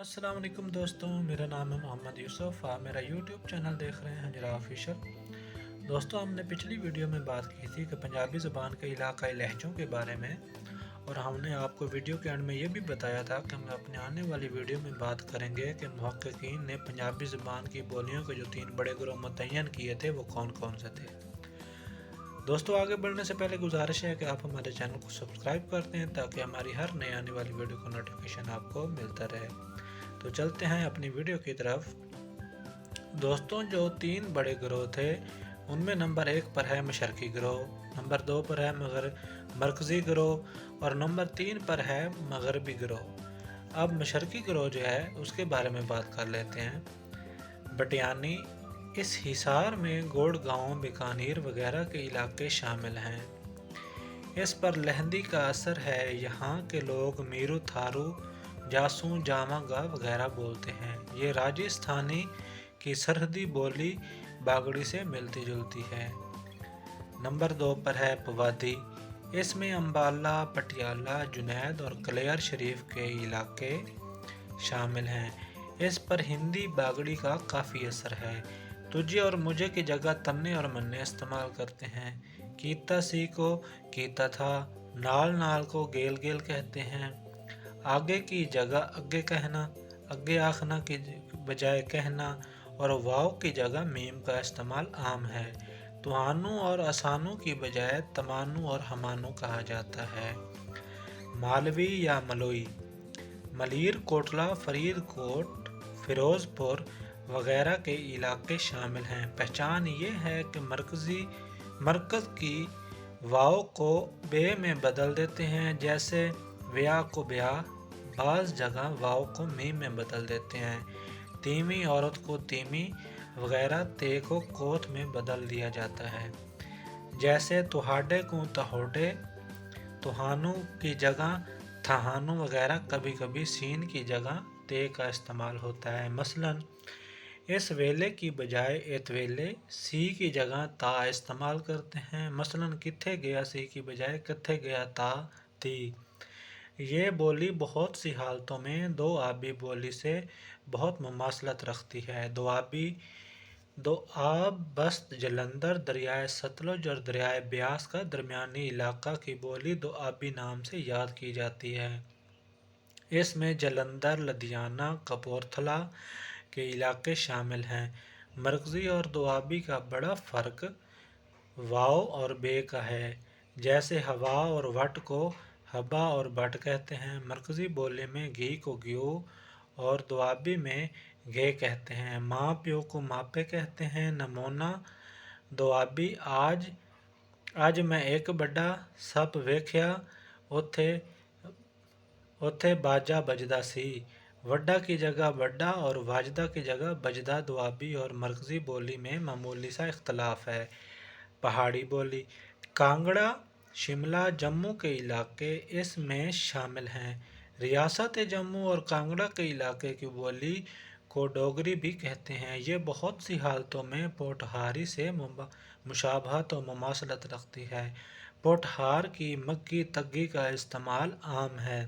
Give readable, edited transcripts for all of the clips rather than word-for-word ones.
अस्सलाम वालेकुम दोस्तों, मेरा नाम है मोहम्मद यूसुफ। आप मेरा यूट्यूब चैनल देख रहे हैं हजरा ऑफिशियल। दोस्तों, हमने पिछली वीडियो में बात की थी कि पंजाबी ज़बान के इलाकाई लहजों के बारे में, और हमने आपको वीडियो के एंड में ये भी बताया था कि हम अपने आने वाली वीडियो में बात करेंगे कि मुहक्किकीन ने पंजाबी ज़बान की बोलियों के जो 3 बड़े ग्रोह मुतय्यन किए थे वो कौन कौन से थे। दोस्तों, आगे बढ़ने से पहले गुजारिश है कि आप हमारे चैनल को सब्सक्राइब करते हैं ताकि हमारी हर नई आने वाली वीडियो का नोटिफिकेशन आपको मिलता रहे। तो चलते हैं अपनी वीडियो की तरफ। दोस्तों, जो 3 बड़े ग्रोह थे उनमें नंबर 1 पर है मशरकी ग्रोह, नंबर 2 पर है मरकज़ी ग्रोह और नंबर 3 पर है मगरबी ग्रोह। अब मशरकी ग्रोह जो है उसके बारे में बात कर लेते हैं। बटियानी, इस हिसार में गोड़ गाँव, बीकानेर वगैरह के इलाके शामिल हैं। इस पर लहंदी का असर है। यहाँ के लोग मीरू थारू, जासू, जामागा वगैरह बोलते हैं। ये राजस्थानी की सरहदी बोली बागड़ी से मिलती जुलती है। नंबर 2 पर है पवादी। इसमें अम्बाला, पटियाला, जुनैद और कलियर शरीफ के इलाके शामिल हैं। इस पर हिंदी बागड़ी का काफ़ी असर है। तुझे और मुझे की जगह तन्ने और मन्ने इस्तेमाल करते हैं। कीता सी को कीता था, नाल नाल को गेल गेल कहते हैं। आगे की जगह अग्गे कहना, अग्गे आखना की बजाय कहना और वाव की जगह मीम का इस्तेमाल आम है। तुहानू और असानू की बजाय तमानू और हमानू कहा जाता है। मालवी या मलोई, मलीर कोटला, फरीदकोट, फिरोजपुर वगैरह के इलाके शामिल हैं। पहचान ये है कि मरकज़ की वाव को बे में बदल देते हैं, जैसे व्या को ब्या। बाज़ जगह वाव को मीम में बदल देते हैं। तीमी औरत को तीमी वगैरह ते को कोत में बदल दिया जाता है, जैसे तुहाडे को तहोडे, तुहानू की जगह थहानू वगैरह। कभी कभी सीन की जगह ते का इस्तेमाल होता है। मसलन इस वेले की बजाय एतवेले, सी की जगह ता इस्तेमाल करते हैं। मसलन किथे गया सी की बजाय किथे गया ता ती। ये बोली बहुत सी हालतों में दो आबी बोली से बहुत मुमासलत रखती है। दोआब बस्त जलंधर, दरियाए सतलुज और दरियाए ब्यास का दरमियानी इलाका की बोली दोआबी नाम से याद की जाती है। इसमें जलंधर, लुधियाना, कपूरथला के इलाके शामिल हैं। मरकज़ी और दोआबी का बड़ा फ़र्क वाव और बे का है। जैसे हवा और वट को हबा और बट कहते हैं। मरकज़ी बोली में घी को ग्यू और दोआबी में घे कहते हैं। माँ प्यो को मापे कहते हैं। नमूना दोआबी आज मैं एक बड़ा सप वेख्या, उथे बाजा बजदा सी। वड्डा की जगह वड्डा और वाजदा की जगह बजदा दोआबी और मरकज़ी बोली में मामूली सा इख्तलाफ है। पहाड़ी बोली, कांगड़ा, शिमला, जम्मू के इलाके इसमें शामिल हैं। रियासत जम्मू और कांगड़ा के इलाके की बोली को डोगरी भी कहते हैं। ये बहुत सी हालतों में पोठहारी से मुशाबहत और मुमासलत रखती है। पोठहार की मक्की तग्गी का इस्तेमाल आम है।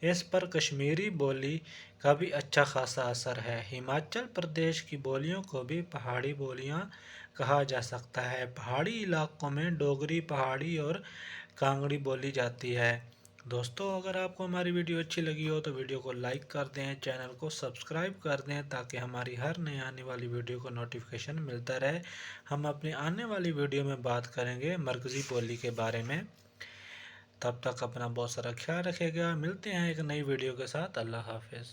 इस पर कश्मीरी बोली का भी अच्छा खासा असर है। हिमाचल प्रदेश की बोलियों को भी पहाड़ी बोलियां कहा जा सकता है। पहाड़ी इलाकों में डोगरी, पहाड़ी और कांगड़ी बोली जाती है। दोस्तों, अगर आपको हमारी वीडियो अच्छी लगी हो तो वीडियो को लाइक कर दें, चैनल को सब्सक्राइब कर दें ताकि हमारी हर नई आने वाली वीडियो को नोटिफिकेशन मिलता रहे। हम अपनी आने वाली वीडियो में बात करेंगे मरकज़ी बोली के बारे में। तब तक अपना बहुत सारा ख्याल रखिएगा। मिलते हैं एक नई वीडियो के साथ। अल्लाह हाफिज़।